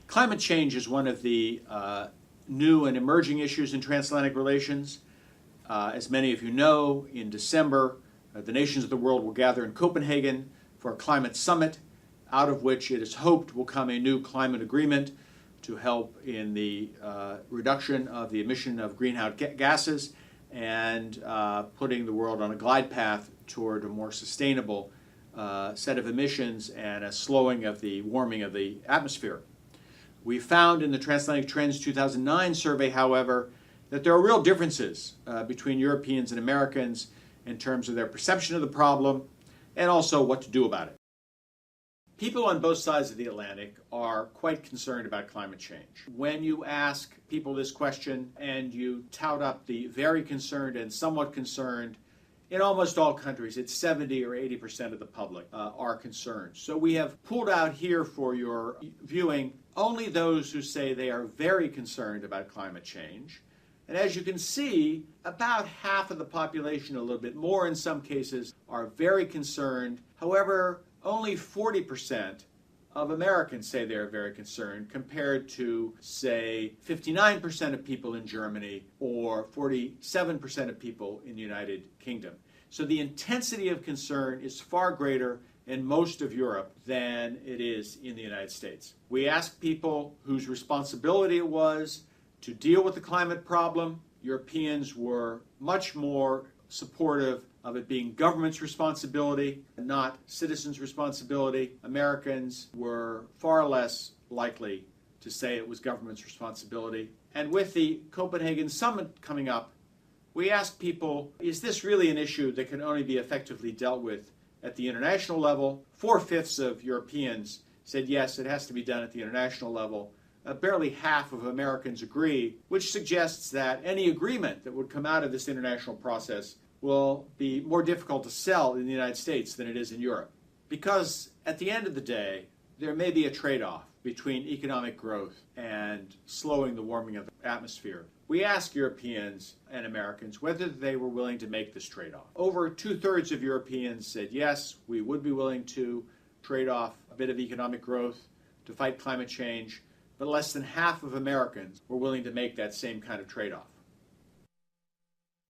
Climate change is one of the new and emerging issues in transatlantic relations. As many of you know, in December, the nations of the world will gather in Copenhagen for a climate summit, out of which it is hoped will come a new climate agreement to help in the reduction of the emission of greenhouse gases and putting the world on a glide path toward a more sustainable set of emissions and a slowing of the warming of the atmosphere. We found in the Transatlantic Trends 2009 survey, however, that there are real differences between Europeans and Americans in terms of their perception of the problem and also what to do about it. People on both sides of the Atlantic are quite concerned about climate change. When you ask people this question and you tout up the very concerned and somewhat concerned, in almost all countries, it's 70 or 80% of the public are concerned. So we have pulled out here for your viewing only those who say they are very concerned about climate change. And as you can see, about half of the population, a little bit more in some cases, are very concerned. However, only 40% of Americans say they're very concerned, compared to, say, 59% of people in Germany or 47% of people in the United Kingdom. So the intensity of concern is far greater in most of Europe than it is in the United States. We asked people whose responsibility it was to deal with the climate problem. Europeans were much more supportive of it being government's responsibility, not citizens' responsibility. Americans were far less likely to say it was government's responsibility. And with the Copenhagen summit coming up, we asked people, is this really an issue that can only be effectively dealt with at the international level? 4/5 of Europeans said yes, it has to be done at the international level. Barely half of Americans agree, which suggests that any agreement that would come out of this international process will be more difficult to sell in the United States than it is in Europe. Because at the end of the day, there may be a trade-off between economic growth and slowing the warming of the atmosphere. We asked Europeans and Americans whether they were willing to make this trade-off. Over 2/3 of Europeans said yes, we would be willing to trade off a bit of economic growth to fight climate change, but less than half of Americans were willing to make that same kind of trade-off.